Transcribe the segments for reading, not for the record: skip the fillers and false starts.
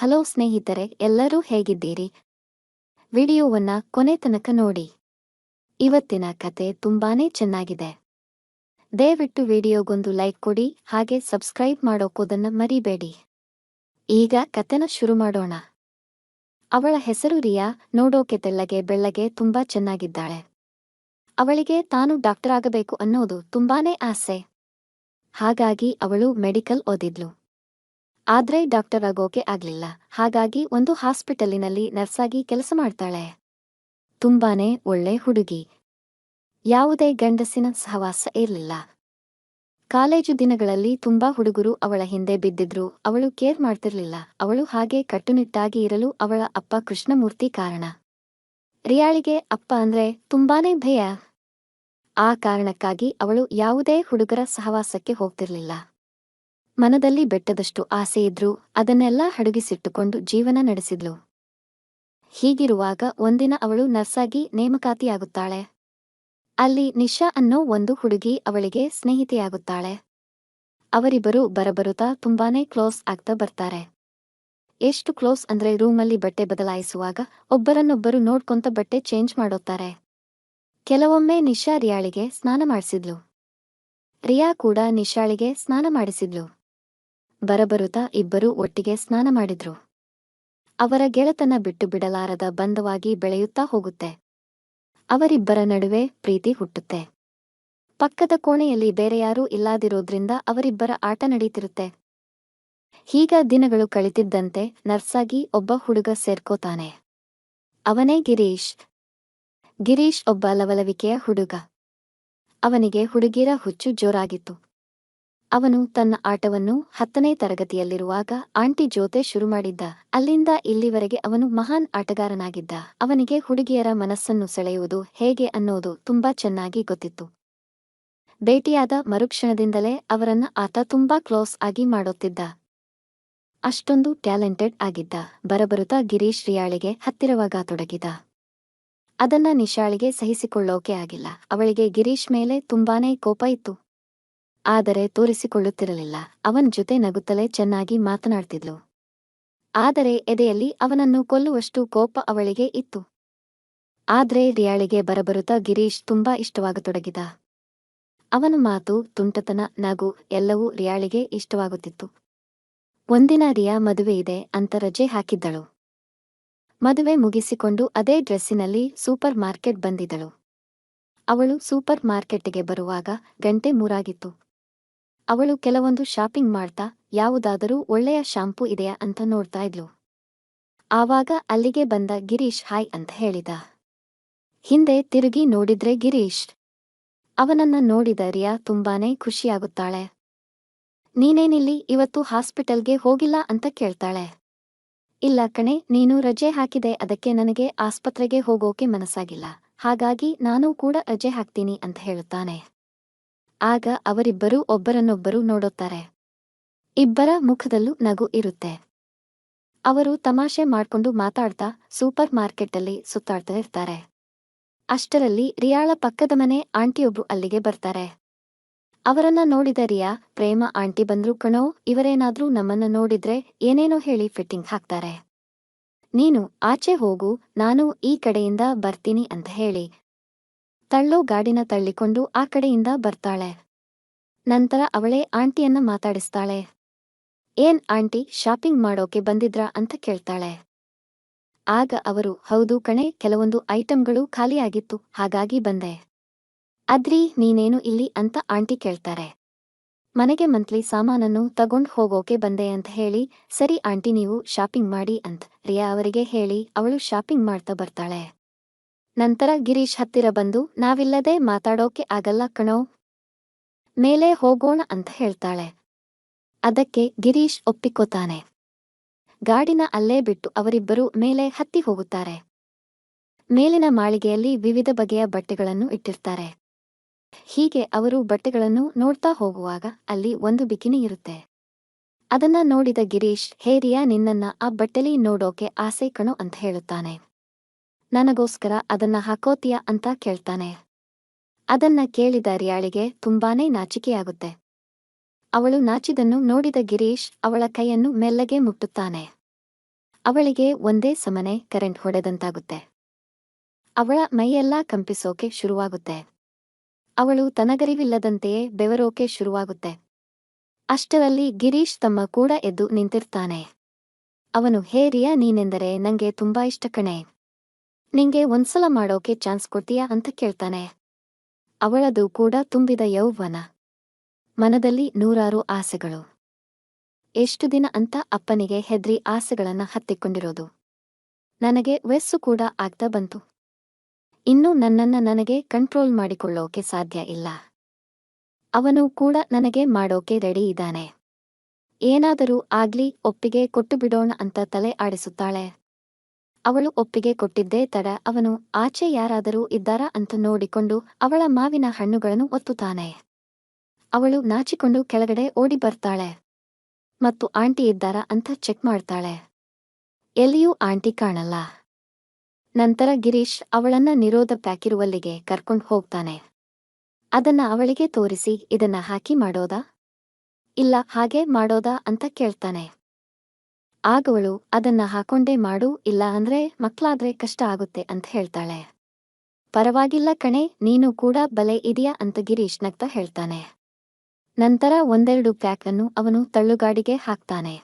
Hello ಸ್ನೇಹಿತರೆ, ಎಲ್ಲರೂ ಹೇಗಿದ್ದೀರಿ? ವಿಡಿಯೋವನ್ನ ಕೊನೆ ತನಕ ನೋಡಿ. ಇವತ್ತಿನ ಕತೆ ತುಂಬಾನೇ ಚೆನ್ನಾಗಿದೆ. ದಯವಿಟ್ಟು ವಿಡಿಯೋಗೊಂದು ಲೈಕ್ ಕೊಡಿ, ಹಾಗೆ ಸಬ್ಸ್ಕ್ರೈಬ್ ಮಾಡೋಕೋದನ್ನ ಮರಿಬೇಡಿ. ಈಗ ಕತೆನ ಶುರು ಮಾಡೋಣ. ಅವಳ ಹೆಸರು ರಿಯಾ. ನೋಡೋಕೆ ತೆಳ್ಳಗೆ ಬೆಳ್ಳಗೆ ತುಂಬಾ ಚೆನ್ನಾಗಿದ್ದಾಳೆ. ಅವಳಿಗೆ ತಾನು ಡಾಕ್ಟರ್ ಆಗಬೇಕು ಅನ್ನೋದು ತುಂಬಾನೇ ಆಸೆ. ಹಾಗಾಗಿ ಅವಳು ಮೆಡಿಕಲ್ ಓದಿದ್ಲು. ಆದ್ರೆ ಡಾಕ್ಟರ್ ಆಗೋಕೆ ಆಗ್ಲಿಲ್ಲ. ಹಾಗಾಗಿ ಒಂದು ಹಾಸ್ಪಿಟಲಿನಲ್ಲಿ ನರ್ಸಾಗಿ ಕೆಲಸ ಮಾಡ್ತಾಳೆ. ತುಂಬಾನೇ ಒಳ್ಳೆ ಹುಡುಗಿ. ಯಾವುದೇ ಗಂಡಸಿನ ಸಹವಾಸ ಇರಲಿಲ್ಲ. ಕಾಲೇಜು ದಿನಗಳಲ್ಲಿ ತುಂಬಾ ಹುಡುಗರು ಅವಳ ಹಿಂದೆ ಬಿದ್ದಿದ್ರು. ಅವಳು ಕೇರ್ ಮಾಡ್ತಿರ್ಲಿಲ್ಲ. ಅವಳು ಹಾಗೆ ಕಟ್ಟುನಿಟ್ಟಾಗಿ ಇರಲು ಅವಳ ಅಪ್ಪ ಕೃಷ್ಣಮೂರ್ತಿ ಕಾರಣ. ರಿಯಾಳಿಗೆ ಅಪ್ಪ ಅಂದ್ರೆ ತುಂಬಾನೇ ಭಯ. ಆ ಕಾರಣಕ್ಕಾಗಿ ಅವಳು ಯಾವುದೇ ಹುಡುಗರ ಸಹವಾಸಕ್ಕೆ ಹೋಗ್ತಿರ್ಲಿಲ್ಲ. ಮನದಲ್ಲಿ ಬೆಟ್ಟದಷ್ಟು ಆಸೆ ಇದ್ರೂ ಅದನ್ನೆಲ್ಲ ಅಡಗಿಸಿಟ್ಟುಕೊಂಡು ಜೀವನ ನಡೆಸಿದ್ಲು. ಹೀಗಿರುವಾಗ ಒಂದಿನ ಅವಳು ನರ್ಸಾಗಿ ನೇಮಕಾತಿಯಾಗುತ್ತಾಳೆ. ಅಲ್ಲಿ ನಿಶಾ ಅನ್ನೋ ಒಂದು ಹುಡುಗಿ ಅವಳಿಗೆ ಸ್ನೇಹಿತೆಯಾಗುತ್ತಾಳೆ. ಅವರಿಬ್ಬರು ಬರಬರುತ್ತಾ ತುಂಬಾನೇ ಕ್ಲೋಸ್ ಆಗ್ತಾ ಬರ್ತಾರೆ. ಎಷ್ಟು ಕ್ಲೋಸ್ ಅಂದ್ರೆ ರೂಮಲ್ಲಿ ಬಟ್ಟೆ ಬದಲಾಯಿಸುವಾಗ ಒಬ್ಬರನ್ನೊಬ್ಬರು ನೋಡ್ಕೊಂತ ಬಟ್ಟೆ ಚೇಂಜ್ ಮಾಡೋತಾರೆ. ಕೆಲವೊಮ್ಮೆ ನಿಶಾ ರಿಯಾಳಿಗೆ ಸ್ನಾನ ಮಾಡಿಸಿದ್ಲು. ರಿಯಾ ಕೂಡ ನಿಶಾಳಿಗೆ ಸ್ನಾನ ಮಾಡಿಸಿದ್ಲು. ಬರಬರುತ್ತಾ ಇಬ್ಬರೂ ಒಟ್ಟಿಗೆ ಸ್ನಾನ ಮಾಡಿದ್ರು. ಅವರ ಗೆಳೆತನ ಬಿಟ್ಟು ಬಿಡಲಾರದ ಬಂಧವಾಗಿ ಬೆಳೆಯುತ್ತಾ ಹೋಗುತ್ತೆ. ಅವರಿಬ್ಬರ ನಡುವೆ ಪ್ರೀತಿ ಹುಟ್ಟುತ್ತೆ. ಪಕ್ಕದ ಕೋಣೆಯಲ್ಲಿ ಬೇರೆ ಯಾರೂ ಇಲ್ಲದಿರೋದ್ರಿಂದ ಅವರಿಬ್ಬರ ಆಟ ನಡೀತಿರುತ್ತೆ. ಹೀಗ ದಿನಗಳು ಕಳಿತಿದ್ದಂತೆ ನರ್ಸಾಗಿ ಒಬ್ಬ ಹುಡುಗ ಸೇರ್ಕೋತಾನೆ. ಅವನೇ ಗಿರೀಶ್. ಗಿರೀಶ್ ಒಬ್ಬ ಲವಲವಿಕೆಯ ಹುಡುಗ. ಅವನಿಗೆ ಹುಡುಗಿರ ಹುಚ್ಚು ಜೋರಾಗಿತ್ತು. ಅವನು ತನ್ನ ಆಟವನ್ನು 10ನೇ ತರಗತಿಯಲ್ಲಿರುವಾಗ ಆಂಟಿ ಜೊತೆ ಶುರು ಮಾಡಿದ್ದ. ಅಲ್ಲಿಂದ ಇಲ್ಲಿವರೆಗೆ ಅವನು ಮಹಾನ್ ಆಟಗಾರನಾಗಿದ್ದ. ಅವನಿಗೆ ಹುಡುಗಿಯರ ಮನಸ್ಸನ್ನು ಸೆಳೆಯುವುದು ಹೇಗೆ ಅನ್ನೋದು ತುಂಬಾ ಚೆನ್ನಾಗಿ ಗೊತ್ತಿತ್ತು. ಭೇಟಿಯಾದ ಮರುಕ್ಷಣದಿಂದಲೇ ಅವರನ್ನ ಆತ ತುಂಬಾ ಕ್ಲೋಸ್ ಆಗಿ ಮಾಡುತ್ತಿದ್ದ. ಅಷ್ಟೊಂದು ಟ್ಯಾಲೆಂಟೆಡ್ ಆಗಿದ್ದ. ಬರಬರುತ್ತಾ ಗಿರೀಶ್ ರಿಯಾಳಿಗೆ ಹತ್ತಿರವಾಗತೊಡಗಿದ. ಅದನ್ನ ನಿಶಾಳಿಗೆ ಸಹಿಸಿಕೊಳ್ಳೋಕೆ ಆಗಿಲ್ಲ. ಅವಳಿಗೆ ಗಿರೀಶ್ ಮೇಲೆ ತುಂಬಾನೇ ಕೋಪ ಇತ್ತು. ಆದರೆ ತೋರಿಸಿಕೊಳ್ಳುತ್ತಿರಲಿಲ್ಲ. ಅವನ ಜೊತೆ ನಗುತ್ತಲೇ ಚೆನ್ನಾಗಿ ಮಾತನಾಡ್ತಿದ್ಲು. ಆದರೆ ಎದೆಯಲ್ಲಿ ಅವನನ್ನು ಕೊಲ್ಲುವಷ್ಟು ಕೋಪ ಅವಳಿಗೆ ಇತ್ತು. ಆದ್ರೆ ರಿಯಾಳಿಗೆ ಬರಬರುತ್ತಾ ಗಿರೀಶ್ ತುಂಬಾ ಇಷ್ಟವಾಗತೊಡಗಿದ. ಅವನ ಮಾತು, ತುಂಟತನ, ನಗು ಎಲ್ಲವೂ ರಿಯಾಳಿಗೆ ಇಷ್ಟವಾಗುತ್ತಿತ್ತು. ಒಂದಿನ ರಿಯಾ ಮದುವೆ ಇದೆ ಅಂತ ರಜೆ ಹಾಕಿದ್ದಳು. ಮದುವೆ ಮುಗಿಸಿಕೊಂಡು ಅದೇ ಡ್ರೆಸ್ಸಿನಲ್ಲಿ ಸೂಪರ್ ಮಾರ್ಕೆಟ್ ಬಂದಿದ್ದಳು. ಅವಳು ಸೂಪರ್ ಮಾರ್ಕೆಟ್ಗೆ ಬರುವಾಗ ಗಂಟೆ 3 ಆಗಿತ್ತು. ಅವಳು ಕೆಲವೊಂದು ಶಾಪಿಂಗ್ ಮಾಡ್ತಾ ಯಾವುದಾದರೂ ಒಳ್ಳೆಯ ಶಾಂಪೂ ಇದೆಯಾ ಅಂತ ನೋಡ್ತಾ ಇದ್ಲು. ಆವಾಗ ಅಲ್ಲಿಗೆ ಬಂದ ಗಿರೀಶ್ ಹಾಯ್ ಅಂತ ಹೇಳಿದ. ಹಿಂದೆ ತಿರುಗಿ ನೋಡಿದ್ರೆ ಗಿರೀಶ್. ಅವನನ್ನ ನೋಡಿದ ರಿಯಾ ತುಂಬಾನೇ ಖುಷಿಯಾಗುತ್ತಾಳೆ. ನೀನೇನಿಲ್ಲಿ ಇವತ್ತು ಹಾಸ್ಪಿಟಲ್ಗೆ ಹೋಗಿಲ್ಲ ಅಂತ ಕೇಳ್ತಾಳೆ. ಇಲ್ಲ ಕಣೆ, ನೀನು ರಜೆ ಹಾಕಿದೆ, ಅದಕ್ಕೆ ನನಗೆ ಆಸ್ಪತ್ರೆಗೆ ಹೋಗೋಕೆ ಮನಸ್ಸಾಗಿಲ್ಲ. ಹಾಗಾಗಿ ನಾನೂ ಕೂಡ ರಜೆ ಹಾಕ್ತೀನಿ ಅಂತ ಹೇಳುತ್ತಾನೆ. ಆಗ ಅವರಿಬ್ಬರೂ ಒಬ್ಬರನ್ನೊಬ್ಬರು ನೋಡುತ್ತಾರೆ. ಇಬ್ಬರ ಮುಖದಲ್ಲೂ ನಗು ಇರುತ್ತೆ. ಅವರು ತಮಾಷೆ ಮಾಡ್ಕೊಂಡು ಮಾತಾಡ್ತಾ ಸೂಪರ್ ಮಾರ್ಕೆಟ್ಟಲ್ಲಿ ಸುತ್ತಾಡ್ತಾ ಇರ್ತಾರೆ. ಅಷ್ಟರಲ್ಲಿ ರಿಯಾಳ ಪಕ್ಕದ ಮನೆ ಆಂಟಿಯೊಬ್ರು ಅಲ್ಲಿಗೆ ಬರ್ತಾರೆ. ಅವರನ್ನ ನೋಡಿದ ರಿಯಾ, ಪ್ರೇಮ ಆಂಟಿ ಬಂದ್ರು ಕಣೋ, ಇವರೇನಾದ್ರೂ ನಮ್ಮನ್ನ ನೋಡಿದ್ರೆ ಏನೇನೋ ಹೇಳಿ ಫಿಟ್ಟಿಂಗ್ ಹಾಕ್ತಾರೆ. ನೀನು ಆಚೆ ಹೋಗು, ನಾನು ಈ ಕಡೆಯಿಂದ ಬರ್ತೀನಿ ಅಂತ ಹೇಳಿ ತಳ್ಳೋ ಗಾಡಿನ ತಳ್ಳಿಕೊಂಡು ಆ ಕಡೆಯಿಂದ ಬರ್ತಾಳೆ. ನಂತರ ಅವಳೇ ಆಂಟಿಯನ್ನ ಮಾತಾಡಿಸ್ತಾಳೆ. ಏನ್ ಆಂಟಿ, ಶಾಪಿಂಗ್ ಮಾಡೋಕೆ ಬಂದಿದ್ರಾ ಅಂತ ಕೇಳ್ತಾಳೆ. ಆಗ ಅವರು, ಹೌದು ಕಣೆ, ಕೆಲವೊಂದು ಐಟಂಗಳು ಖಾಲಿಯಾಗಿತ್ತು, ಹಾಗಾಗಿ ಬಂದೆ. ಅದ್ರಿ ನೀನೇನು ಇಲ್ಲಿ ಅಂತ ಆಂಟಿ ಕೇಳ್ತಾರೆ. ಮನೆಗೆ ಮಂತ್ಲಿ ಸಾಮಾನನ್ನು ತಗೊಂಡ್ ಹೋಗೋಕೆ ಬಂದೆ ಅಂತ ಹೇಳಿ, ಸರಿ ಆಂಟಿ ನೀವು ಶಾಪಿಂಗ್ ಮಾಡಿ ಅಂತ ರಿಯಾ ಅವರಿಗೆ ಹೇಳಿ ಅವಳು ಶಾಪಿಂಗ್ ಮಾಡ್ತಾ ಬರ್ತಾಳೆ. ನಂತರ ಗಿರೀಶ್ ಹತ್ತಿರ ಬಂದು, ನಾವಿಲ್ಲದೆ ಮಾತಾಡೋಕೆ ಆಗಲ್ಲ ಕಣೋ, ಮೇಲೆ ಹೋಗೋಣ ಅಂತ ಹೇಳ್ತಾಳೆ. ಅದಕ್ಕೆ ಗಿರೀಶ್ ಒಪ್ಪಿಕೋತಾನೆ. ಗಾಡಿನ ಅಲ್ಲೇ ಬಿಟ್ಟು ಅವರಿಬ್ಬರೂ ಮೇಲೆ ಹತ್ತಿ ಹೋಗುತ್ತಾರೆ. ಮೇಲಿನ ಮಾಳಿಗೆಯಲ್ಲಿ ವಿವಿಧ ಬಗೆಯ ಬಟ್ಟೆಗಳನ್ನು ಇಟ್ಟಿರ್ತಾರೆ. ಹೀಗೆ ಅವರು ಬಟ್ಟೆಗಳನ್ನು ನೋಡ್ತಾ ಹೋಗುವಾಗ ಅಲ್ಲಿ ಒಂದು ಬಿಕಿನಿ ಇರುತ್ತೆ. ಅದನ್ನ ನೋಡಿದ ಗಿರೀಶ್, ಹೇ ರಿಯಾ, ನಿನ್ನನ್ನ ಆ ಬಟ್ಟೆಲಿ ನೋಡೋಕೆ ಆಸೆ ಕಣೋ ಅಂತ ಹೇಳುತ್ತಾನೆ. ನನಗೋಸ್ಕರ ಅದನ್ನ ಹಾಕೋತೀಯಾ ಅಂತ ಕೇಳ್ತಾನೆ. ಅದನ್ನ ಕೇಳಿದ ರಿಯಾಳಿಗೆ ತುಂಬಾನೇ ನಾಚಿಕೆಯಾಗುತ್ತೆ. ಅವಳು ನಾಚಿದನ್ನು ನೋಡಿದ ಗಿರೀಶ್ ಅವಳ ಕೈಯನ್ನು ಮೆಲ್ಲಗೆ ಮುಟ್ಟುತ್ತಾನೆ. ಅವಳಿಗೆ ಒಂದೇ ಸಮನೆ ಕರೆಂಟ್ ಹೊಡೆದಂತಾಗುತ್ತೆ. ಅವಳ ಮೈಯೆಲ್ಲ ಕಂಪಿಸೋಕೆ ಶುರುವಾಗುತ್ತೆ. ಅವಳು ತನಗರಿವಿಲ್ಲದಂತೆಯೇ ಬೆವರೋಕೆ ಶುರುವಾಗುತ್ತೆ. ಅಷ್ಟರಲ್ಲಿ ಗಿರೀಶ್ ತಮ್ಮ ಕೂಡ ಎದ್ದು ನಿಂತಿರ್ತಾನೆ. ಅವನು, ಹೇ ರಿಯಾ, ನೀನೆಂದರೆ ನಂಗೆ ತುಂಬಾ ಇಷ್ಟ ಕಣೆ. ನಿಂಗೆ ಒಂದ್ಸಲ ಮಾಡೋಕೆ ಚಾನ್ಸ್ ಕೊಡ್ತೀಯಾ ಅಂತ ಕೇಳ್ತಾನೆ. ಅವಳದು ಕೂಡ ತುಂಬಿದ ಯೌವನ. ಮನದಲ್ಲಿ ನೂರಾರು ಆಸೆಗಳು. ಎಷ್ಟು ದಿನ ಅಂತ ಅಪ್ಪನಿಗೆ ಹೆದ್ರಿ ಆಸೆಗಳನ್ನ ಹತ್ತಿಕೊಂಡಿರೋದು. ನನಗೆ ವಯಸ್ಸು ಕೂಡ ಆಗ್ತಾ ಬಂತು. ಇನ್ನು ನನ್ನನ್ನ ನನಗೆ ಕಂಟ್ರೋಲ್ ಮಾಡಿಕೊಳ್ಳೋಕೆ ಸಾಧ್ಯ ಇಲ್ಲ. ಅವನು ಕೂಡ ನನಗೆ ಮಾಡೋಕೆ ರೆಡಿ ಇದ್ದಾನೆ. ಏನಾದರೂ ಆಗ್ಲಿ, ಒಪ್ಪಿಗೆ ಕೊಟ್ಟು ಬಿಡೋಣ ಅಂತ ತಲೆ ಆಡಿಸುತ್ತಾಳೆ. ಅವಳು ಒಪ್ಪಿಗೆ ಕೊಟ್ಟಿದ್ದೇ ತಡ ಅವನು ಆಚೆ ಯಾರಾದರೂ ಇದ್ದಾರಾ ಅಂತ ನೋಡಿಕೊಂಡು ಅವಳ ಮಾವಿನ ಹಣ್ಣುಗಳನ್ನು ಒತ್ತುತ್ತಾನೆ. ಅವಳು ನಾಚಿಕೊಂಡು ಕೆಳಗಡೆ ಓಡಿ ಬರ್ತಾಳೆ ಮತ್ತು ಆಂಟಿ ಇದ್ದಾರಾ ಅಂತ ಚೆಕ್ ಮಾಡ್ತಾಳೆ. ಎಲ್ಲಿಯೂ ಆಂಟಿ ಕಾಣಲ್ಲ. ನಂತರ ಗಿರೀಶ್ ಅವಳನ್ನ ನಿರೋಧ ಪ್ಯಾಕಿರುವಲ್ಲಿಗೆ ಕರ್ಕೊಂಡು ಹೋಗ್ತಾನೆ. ಅದನ್ನ ಅವಳಿಗೆ ತೋರಿಸಿ, ಇದನ್ನ ಹಾಕಿ ಮಾಡೋದಾ ಇಲ್ಲ ಹಾಗೆ ಮಾಡೋದಾ ಅಂತ ಕೇಳ್ತಾನೆ. ಆಗವಳು, ಅದನ್ನ ಹಾಕೊಂಡೇ ಮಾಡು, ಇಲ್ಲ ಅಂದ್ರೆ ಮಕ್ಳಾದ್ರೆ ಕಷ್ಟ ಆಗುತ್ತೆ ಅಂತ ಹೇಳ್ತಾಳೆ. ಪರವಾಗಿಲ್ಲ ಕಣೆ, ನೀನು ಕೂಡ ಬಲೆ ಇದೆಯಾ ಅಂತ ಗಿರೀಶ್ ನಗ್ತಾ ಹೇಳ್ತಾನೆ. ನಂತರ ಒಂದೆರಡು ಪ್ಯಾಕ್ ಅನ್ನು ಅವನು ತಳ್ಳುಗಾಡಿಗೆ ಹಾಕ್ತಾನೆ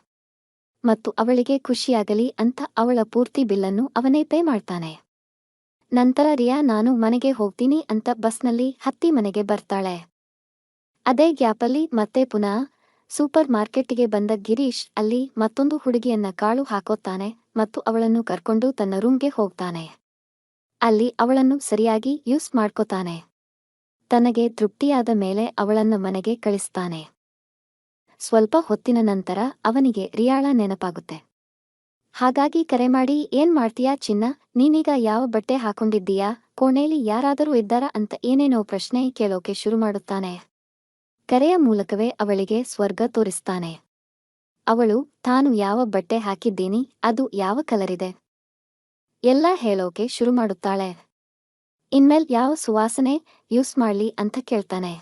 ಮತ್ತು ಅವಳಿಗೆ ಖುಷಿಯಾಗಲಿ ಅಂತ ಅವಳ ಪೂರ್ತಿ ಬಿಲ್ಲನ್ನು ಅವನೇ ಪೇ ಮಾಡ್ತಾನೆ. ನಂತರ ರಿಯಾ, ನಾನು ಮನೆಗೆ ಹೋಗ್ತೀನಿ ಅಂತ ಬಸ್ನಲ್ಲಿ ಹತ್ತಿ ಮನೆಗೆ ಬರ್ತಾಳೆ. ಅದೇ ಗ್ಯಾಪಲ್ಲಿ ಮತ್ತೆ ಪುನಃ ಸೂಪರ್ ಮಾರ್ಕೆಟ್ಟಿಗೆ ಬಂದ ಗಿರೀಶ್ ಅಲ್ಲಿ ಮತ್ತೊಂದು ಹುಡುಗಿಯನ್ನ ಕಾಳು ಹಾಕೋತಾನೆ ಮತ್ತು ಅವಳನ್ನು ಕರ್ಕೊಂಡು ತನ್ನ ರೂಮ್ಗೆ ಹೋಗ್ತಾನೆ. ಅಲ್ಲಿ ಅವಳನ್ನು ಸರಿಯಾಗಿ ಯೂಸ್ ಮಾಡ್ಕೋತಾನೆ. ತನಗೆ ತೃಪ್ತಿಯಾದ ಮೇಲೆ ಅವಳನ್ನ ಮನೆಗೆ ಕಳಿಸ್ತಾನೆ. ಸ್ವಲ್ಪ ಹೊತ್ತಿನ ನಂತರ ಅವನಿಗೆ ರಿಯಾಳ ನೆನಪಾಗುತ್ತೆ. ಹಾಗಾಗಿ ಕರೆ ಮಾಡಿ, ಏನ್ ಮಾಡ್ತೀಯಾ ಚಿನ್ನ, ನೀನೀಗ ಯಾವ ಬಟ್ಟೆ ಹಾಕೊಂಡಿದ್ದೀಯಾ, ಕೋಣೆಲಿ ಯಾರಾದರೂ ಇದ್ದಾರಾ ಅಂತ ಏನೇನೋ ಪ್ರಶ್ನೆ ಕೇಳೋಕೆ ಶುರು ಮಾಡುತ್ತಾನೆ. ಕರೆಯ ಮೂಲಕವೇ ಅವಳಿಗೆ ಸ್ವರ್ಗ ತೋರಿಸ್ತಾನೆ. ಅವಳು ತಾನು ಯಾವ ಬಟ್ಟೆ ಹಾಕಿದ್ದೀನಿ, ಅದು ಯಾವ ಕಲರಿದೆ ಎಲ್ಲ ಹೇಳೋಕೆ ಶುರು ಮಾಡುತ್ತಾಳೆ. ಇನ್ಮೇಲ್ ಯಾವ ಸುವಾಸನೆ ಯೂಸ್ ಮಾಡ್ಲಿ ಅಂತ ಕೇಳ್ತಾನೆ.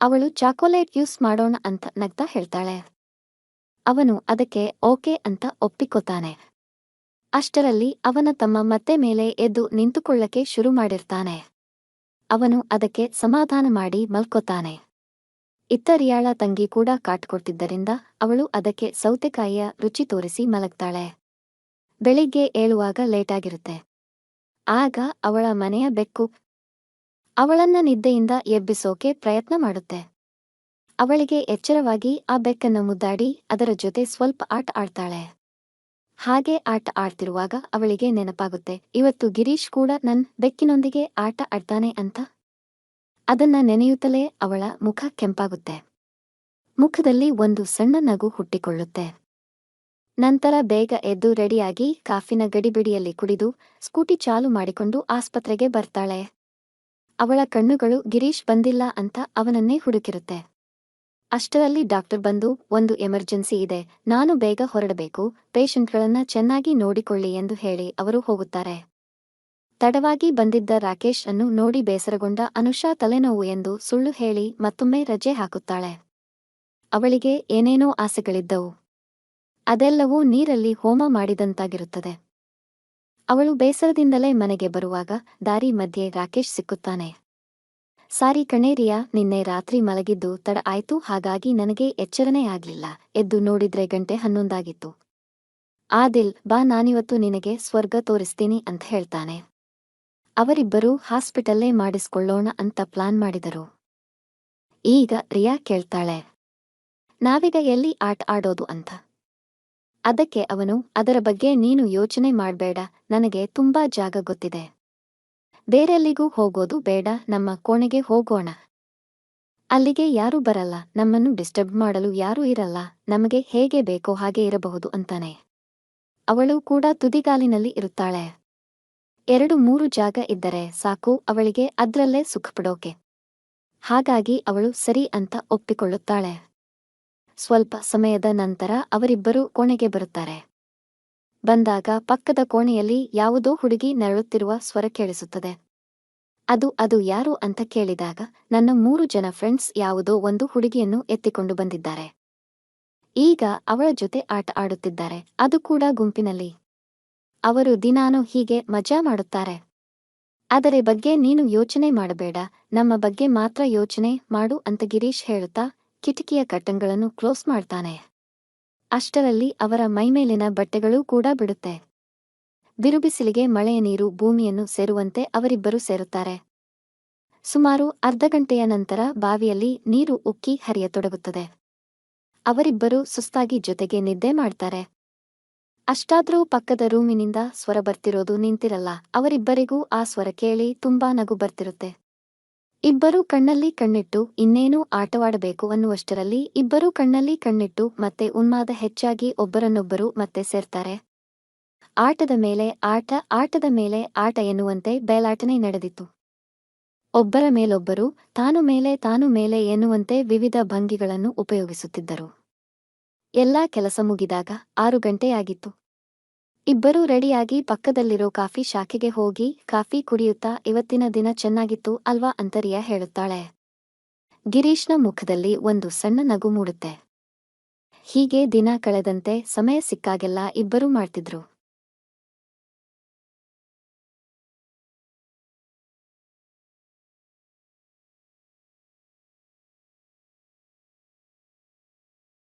ಅವಳು ಚಾಕೊಲೇಟ್ ಯೂಸ್ ಮಾಡೋಣ ಅಂತ ನಗ್ತಾ ಹೇಳ್ತಾಳೆ. ಅವನು ಅದಕ್ಕೆ ಓಕೆ ಅಂತ ಒಪ್ಪಿಕೋತಾನೆ. ಅಷ್ಟರಲ್ಲಿ ಅವನ ತಮ್ಮ ಮತ್ತೆ ಮೇಲೆ ಎದ್ದು ನಿಂತುಕೊಳ್ಳಕ್ಕೆ ಶುರು ಮಾಡಿರ್ತಾನೆ. ಅವನು ಅದಕ್ಕೆ ಸಮಾಧಾನ ಮಾಡಿ ಮಲ್ಕೋತಾನೆ. ಇತ್ತ ರಿಯಾಳ ತಂಗಿ ಕೂಡ ಕಾಟ್ಕೊಡ್ತಿದ್ದರಿಂದ ಅವಳು ಅದಕ್ಕೆ ಸೌತೆಕಾಯಿಯ ರುಚಿ ತೋರಿಸಿ ಮಲಗ್ತಾಳೆ. ಬೆಳಿಗ್ಗೆ ಏಳುವಾಗ ಲೇಟಾಗಿರುತ್ತೆ. ಆಗ ಅವಳ ಮನೆಯ ಬೆಕ್ಕು ಅವಳನ್ನ ನಿದ್ದೆಯಿಂದ ಎಬ್ಬಿಸೋಕೆ ಪ್ರಯತ್ನ ಮಾಡುತ್ತೆ. ಅವಳಿಗೆ ಎಚ್ಚರವಾಗಿ ಆ ಬೆಕ್ಕನ್ನು ಮುದ್ದಾಡಿ ಅದರ ಜೊತೆ ಸ್ವಲ್ಪ ಆಟ ಆಡ್ತಾಳೆ. ಹಾಗೆ ಆಟ ಆಡ್ತಿರುವಾಗ ಅವಳಿಗೆ ನೆನಪಾಗುತ್ತೆ, ಇವತ್ತು ಗಿರೀಶ್ ಕೂಡ ನನ್ ಬೆಕ್ಕಿನೊಂದಿಗೆ ಆಟ ಆಡ್ತಾನೆ ಅಂತ. ಅದನ್ನ ನೆನೆಯುತ್ತಲೇ ಅವಳ ಮುಖ ಕೆಂಪಾಗುತ್ತೆ. ಮುಖದಲ್ಲಿ ಒಂದು ಸಣ್ಣ ನಗು ಹುಟ್ಟಿಕೊಳ್ಳುತ್ತೆ. ನಂತರ ಬೇಗ ಎದ್ದು ರೆಡಿಯಾಗಿ ಕಾಫಿನ ಗಡಿಬಿಡಿಯಲ್ಲಿ ಕುಡಿದು ಸ್ಕೂಟಿ ಚಾಲು ಮಾಡಿಕೊಂಡು ಆಸ್ಪತ್ರೆಗೆ ಬರ್ತಾಳೆ. ಅವಳ ಕಣ್ಣುಗಳು ಗಿರೀಶ್ ಬಂದಿಲ್ಲ ಅಂತ ಅವನನ್ನೇ ಹುಡುಕಿರುತ್ತೆ. ಅಷ್ಟರಲ್ಲಿ ಡಾಕ್ಟರ್ ಬಂದು, ಒಂದು ಎಮರ್ಜೆನ್ಸಿ ಇದೆ, ನಾನು ಬೇಗ ಹೊರಡಬೇಕು, ಪೇಷಂಟ್ಗಳನ್ನ ಚೆನ್ನಾಗಿ ನೋಡಿಕೊಳ್ಳಿ ಎಂದು ಹೇಳಿ ಅವರು ಹೋಗುತ್ತಾರೆ. ತಡವಾಗಿ ಬಂದಿದ್ದ ರಾಕೇಶ್ ಅನ್ನು ನೋಡಿ ಬೇಸರಗೊಂಡ ಅನುಷಾ ತಲೆನೋವು ಎಂದು ಸುಳ್ಳು ಹೇಳಿ ಮತ್ತೊಮ್ಮೆ ರಜೆ ಹಾಕುತ್ತಾಳೆ. ಅವಳಿಗೆ ಏನೇನೋ ಆಸೆಗಳಿದ್ದವು. ಅದೆಲ್ಲವೂ ನೀರಲ್ಲಿ ಹೋಮ ಮಾಡಿದಂತಾಗಿರುತ್ತದೆ. ಅವಳು ಬೇಸರದಿಂದಲೇ ಮನೆಗೆ ಬರುವಾಗ ದಾರಿ ಮಧ್ಯೆ ರಾಕೇಶ್ ಸಿಕ್ಕುತ್ತಾನೆ. ಸಾರಿ ಕಣೇ ರಿಯಾ, ನಿನ್ನೆ ರಾತ್ರಿ ಮಲಗಿದ್ದು ತಡ ಆಯ್ತು, ಹಾಗಾಗಿ ನನಗೆ ಎಚ್ಚರನೇ ಆಗ್ಲಿಲ್ಲ. ಎದ್ದು ನೋಡಿದ್ರೆ ಗಂಟೆ 11 ಆಗಿತ್ತು. ಆದಿಲ್, ಬಾ, ನಾನಿವತ್ತು ನಿನಗೆ ಸ್ವರ್ಗ ತೋರಿಸ್ತೀನಿ ಅಂತ ಹೇಳ್ತಾನೆ. ಅವರಿಬ್ಬರೂ ಹಾಸ್ಪಿಟಲ್ಲೇ ಮಾಡಿಸ್ಕೊಳ್ಳೋಣ ಅಂತ ಪ್ಲಾನ್ ಮಾಡಿದರು. ಈಗ ರಿಯಾ ಕೇಳ್ತಾಳೆ, ನಾವೀಗ ಎಲ್ಲಿ ಆಟ ಆಡೋದು ಅಂತ. ಅದಕ್ಕೆ ಅವನು, ಅದರ ಬಗ್ಗೆ ನೀನು ಯೋಚನೆ ಮಾಡ್ಬೇಡ, ನನಗೆ ತುಂಬಾ ಜಾಗ ಗೊತ್ತಿದೆ. ಬೇರೆಲ್ಲಿಗೂ ಹೋಗೋದು ಬೇಡ, ನಮ್ಮ ಕೋಣೆಗೆ ಹೋಗೋಣ. ಅಲ್ಲಿಗೆ ಯಾರೂ ಬರಲ್ಲ, ನಮ್ಮನ್ನು ಡಿಸ್ಟರ್ಬ್ ಮಾಡಲು ಯಾರೂ ಇರಲ್ಲ, ನಮಗೆ ಹೇಗೆ ಬೇಕೋ ಹಾಗೆ ಇರಬಹುದು ಅಂತಾನೆ. ಅವಳು ಕೂಡ ತುದಿಗಾಲಿನಲ್ಲಿ ಇರುತ್ತಾಳೆ. 2-3 ಜಾಗ ಇದ್ದರೆ ಸಾಕು ಅವಳಿಗೆ ಅದ್ರಲ್ಲೇ ಸುಖಪಡೋಕೆ. ಹಾಗಾಗಿ ಅವಳು ಸರಿ ಅಂತ ಒಪ್ಪಿಕೊಳ್ಳುತ್ತಾಳೆ. ಸ್ವಲ್ಪ ಸಮಯದ ನಂತರ ಅವರಿಬ್ಬರೂ ಕೋಣೆಗೆ ಬರುತ್ತಾರೆ. ಬಂದಾಗ ಪಕ್ಕದ ಕೋಣೆಯಲ್ಲಿ ಯಾವುದೋ ಹುಡುಗಿ ನರಳುತ್ತಿರುವ ಸ್ವರ ಕೇಳಿಸುತ್ತದೆ. ಅದು ಯಾರು ಅಂತ ಕೇಳಿದಾಗ, ನನ್ನ 3 ಜನ ಫ್ರೆಂಡ್ಸ್ ಯಾವುದೋ ಒಂದು ಹುಡುಗಿಯನ್ನು ಎತ್ತಿಕೊಂಡು ಬಂದಿದ್ದಾರೆ. ಈಗ ಅವಳ ಜೊತೆ ಆಟ ಆಡುತ್ತಿದ್ದಾರೆ, ಅದು ಕೂಡ ಗುಂಪಿನಲ್ಲಿ. ಅವರು ದಿನಾನೂ ಹೀಗೆ ಮಜಾ ಮಾಡುತ್ತಾರೆ. ಅದರ ಬಗ್ಗೆ ನೀನು ಯೋಚನೆ ಮಾಡಬೇಡ, ನಮ್ಮ ಬಗ್ಗೆ ಮಾತ್ರ ಯೋಚನೆ ಮಾಡು ಅಂತ ಗಿರೀಶ್ ಹೇಳುತ್ತಾ ಕಿಟಕಿಯ ಕರ್ಟನ್ಗಳನ್ನು ಕ್ಲೋಸ್ ಮಾಡ್ತಾನೆ. ಅಷ್ಟರಲ್ಲಿ ಅವರ ಮೈಮೇಲಿನ ಬಟ್ಟೆಗಳೂ ಕೂಡ ಬಿಡುತ್ತೆ. ಬಿರುಬಿಸಿಲಿಗೆ ಮಳೆಯ ನೀರು ಭೂಮಿಯನ್ನು ಸೇರುವಂತೆ ಅವರಿಬ್ಬರೂ ಸೇರುತ್ತಾರೆ. ಸುಮಾರು ಅರ್ಧ ಗಂಟೆಯ ನಂತರ ಬಾವಿಯಲ್ಲಿ ನೀರು ಉಕ್ಕಿ ಹರಿಯತೊಡಗುತ್ತದೆ. ಅವರಿಬ್ಬರೂ ಸುಸ್ತಾಗಿ ಜೊತೆಗೆ ನಿದ್ದೆ ಮಾಡ್ತಾರೆ. ಅಷ್ಟಾದ್ರೂ ಪಕ್ಕದ ರೂಮಿನಿಂದ ಸ್ವರ ಬರ್ತಿರೋದು ನಿಂತಿರಲ್ಲ. ಅವರಿಬ್ಬರಿಗೂ ಆ ಸ್ವರ ಕೇಳಿ ತುಂಬಾ ನಗು ಬರ್ತಿರುತ್ತೆ. ಇಬ್ಬರೂ ಕಣ್ಣಲ್ಲಿ ಕಣ್ಣಿಟ್ಟು ಇನ್ನೇನು ಆಟವಾಡಬೇಕು ಅನ್ನುವಷ್ಟರಲ್ಲಿ ಇಬ್ಬರೂ ಕಣ್ಣಲ್ಲಿ ಕಣ್ಣಿಟ್ಟು ಮತ್ತೆ ಉನ್ಮಾದ ಹೆಚ್ಚಾಗಿ ಒಬ್ಬರನ್ನೊಬ್ಬರು ಮತ್ತೆ ಸೇರ್ತಾರೆ. ಆಟದ ಮೇಲೆ ಆಟ, ಆಟದ ಮೇಲೆ ಆಟ ಎನ್ನುವಂತೆ ಬಯಲಾಟನೆ ನಡೆದಿತ್ತು. ಒಬ್ಬರ ಮೇಲೊಬ್ಬರು, ತಾನು ಮೇಲೆ ಎನ್ನುವಂತೆ ವಿವಿಧ ಭಂಗಿಗಳನ್ನು ಉಪಯೋಗಿಸುತ್ತಿದ್ದರು. ಎಲ್ಲಾ ಕೆಲಸ ಮುಗಿದಾಗ 6 ಗಂಟೆಯಾಗಿತ್ತು. ಇಬ್ಬರೂ ರೆಡಿಯಾಗಿ ಪಕ್ಕದಲ್ಲಿರೋ ಕಾಫಿ ಶಾಖೆಗೆ ಹೋಗಿ ಕಾಫಿ ಕುಡಿಯುತ್ತಾ ಇವತ್ತಿನ ದಿನ ಚೆನ್ನಾಗಿತ್ತು ಅಲ್ವಾ ಅಂತ ರಿಯಾ ಹೇಳುತ್ತಾಳೆ. ಗಿರೀಶ್ನ ಮುಖದಲ್ಲಿ ಒಂದು ಸಣ್ಣ ನಗು ಮೂಡುತ್ತೆ. ಹೀಗೆ ದಿನ ಕಳೆದಂತೆ ಸಮಯ ಸಿಕ್ಕಾಗೆಲ್ಲ ಇಬ್ಬರೂ ಮಾಡ್ತಿದ್ರು.